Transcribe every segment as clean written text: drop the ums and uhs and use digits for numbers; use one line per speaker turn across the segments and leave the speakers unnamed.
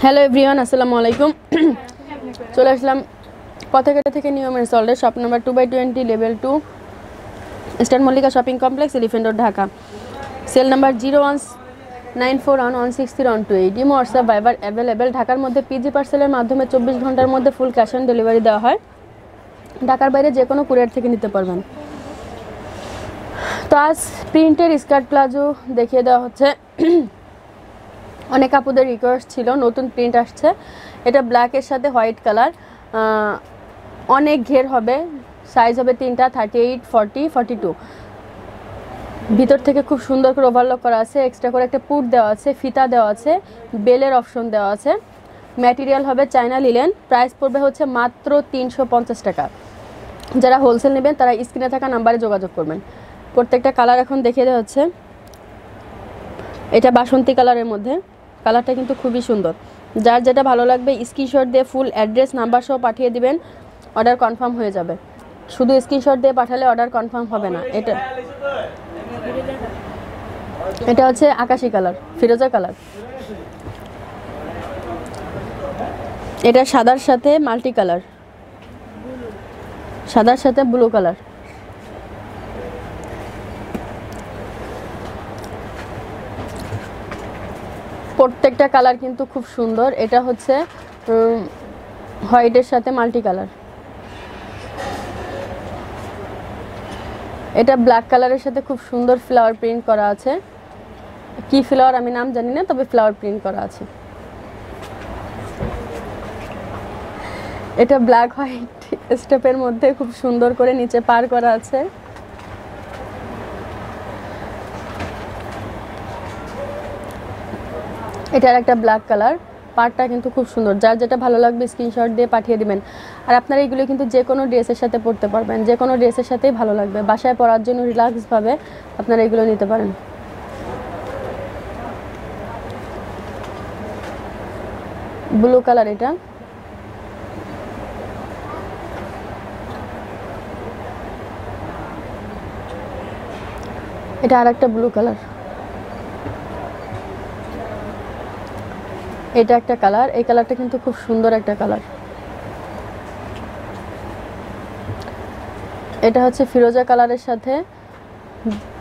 Hello everyone, আসসালামু আলাইকুম। চলে আসলাম পথেঘাটা থেকে নিয়মের সল্টে shop number 2/20 level 2 eastern Mallika shopping complex, elephant road, Dhaka. Cell number 0194116312। ডিমো হোয়াটসঅ্যাপ ভাইবার অ্যাভেলেবেল। ঢাকার মধ্যে পিজি পার্সেলের মাধ্যমে 24 ঘন্টার মধ্যে ফুল ক্যাশ অন ডেলিভারি দেওয়া হয়। ঢাকার বাইরে যে কোনো কুরিয়ার থেকে নিতে পারবেন। তো আজ প্রিন্টের স্কার্ট প্লাজো দেখিয়ে দেওয়া হচ্ছে। অনেক আপুদের রিকোয়েস্ট ছিল, নতুন প্রিন্ট আসছে। এটা ব্ল্যাকের সাথে হোয়াইট কালার, অনেক ঘের হবে, সাইজ হবে 3টা, 38, 40, 42। ভিতর থেকে খুব সুন্দর করে ওভারলক করা আছে, এক্সট্রা করে একটা পুট দেওয়া আছে, ফিতা দেওয়া আছে, বেলের অপশন দেওয়া আছে। ম্যাটেরিয়াল হবে চায়না লিলেন। প্রাইস পড়বে হচ্ছে মাত্র 350 টাকা। যারা হোলসেল নেবেন তারা স্ক্রিনে থাকা নাম্বারে যোগাযোগ করবেন। প্রত্যেকটা কালার এখন দেখিয়ে দেওয়া হচ্ছে। এটা বাসন্তী কালারের মধ্যে, কালারটা কিন্তু খুবই সুন্দর। যার যেটা ভালো লাগবে স্ক্রিনশট দিয়ে ফুল অ্যাড্রেস নাম্বার সহ পাঠিয়ে দিবেন, অর্ডার কনফার্ম হয়ে যাবে। শুধু স্ক্রিনশট দিয়ে পাঠালে অর্ডার কনফার্ম হবে না। এটা হচ্ছে আকাশি কালার, ফিরোজা কালার। এটা সাদার সাথে মাল্টি কালার, সাদার সাথে ব্লু কালার। প্রত্যেকটা কালার কিন্তু খুব সুন্দর। এটা হচ্ছে হোয়াইটের সাথে মাল্টি কালার। এটা ব্ল্যাক কালারের সাথে খুব সুন্দর ফ্লাওয়ার প্রিন্ট করা আছে। কি ফ্লাওয়ার আমি নাম জানি না, তবে ফ্লাওয়ার প্রিন্ট করা আছে। এটা ব্ল্যাক হোয়াইট স্টেপের মধ্যে খুব সুন্দর করে নিচে পার করা আছে। এটার একটা ব্ল্যাক কালার, পার্টটা কিন্তু খুব সুন্দর। যার যেটা ভালো লাগবে স্ক্রিনশট দিয়ে পাঠিয়ে দিবেন। আর আপনারা এগুলো কিন্তু যে কোনো ড্রেসের সাথে পরতে পারবেন, যে কোনো ড্রেসের সাথেই ভালো লাগবে। বাসায় পরার জন্য রিল্যাক্সভাবে আপনারা এগুলো নিতে পারেন। ব্লু কালার, এটা আর একটা ব্লু কালার। এটা একটা কালার, এই কালারটা কিন্তু খুব সুন্দর একটা কালার। এটা হচ্ছে ফিরোজা কালারের সাথে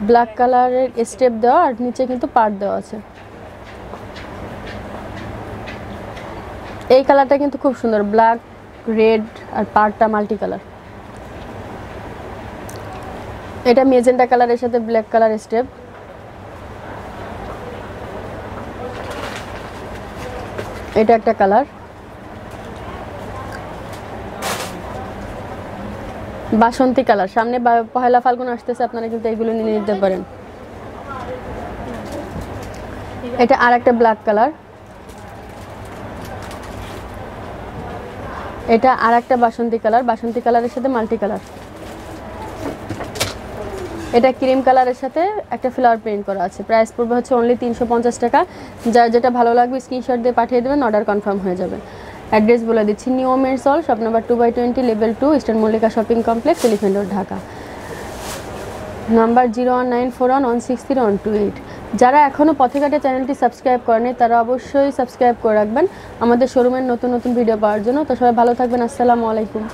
ব্ল্যাক কালারের স্টেপ দেওয়া, আর নিচে কিন্তু পার্ট দেওয়া আছে। এই কালারটা কিন্তু খুব সুন্দর, ব্ল্যাক, রেড আর পার্টটা মাল্টি কালার। এটা মেজেন্টা কালারের সাথে ব্ল্যাক কালার স্টেপ। এটা একটা কালার, বাসন্তী কালার। সামনে পহেলা ফাল্গুন আসতেছে, আপনারা কিন্তু এইগুলো নিয়ে নিতে পারেন। এটা আর একটা ব্ল্যাক কালার। এটা আর একটা বাসন্তী কালার, বাসন্তী কালারের সাথে মাল্টি কালার। এটা ক্রিম কালারের সাথে একটা ফ্লাওয়ার প্রিন্ট করা আছে। প্রাইস পড়বে হচ্ছে অনলি 350 টাকা। যার যেটা ভালো লাগবে স্ক্রিনশট দিয়ে পাঠিয়ে দেবেন, অর্ডার কনফার্ম হয়ে যাবে। অ্যাড্রেস বলে দিচ্ছি, নিউ ওমেন্স হল, shop number 2/20 level 2 eastern Mallika shopping complex, elephant road, Dhaka. Number 0194163128। যারা এখনও পথেঘাটা চ্যানেলটি সাবস্ক্রাইব করেনি তারা অবশ্যই সাবস্ক্রাইব করে রাখবেন আমাদের শোরুমের নতুন নতুন ভিডিও পাওয়ার জন্য। তো সবাই ভালো থাকবেন। আসসালামু আলাইকুম।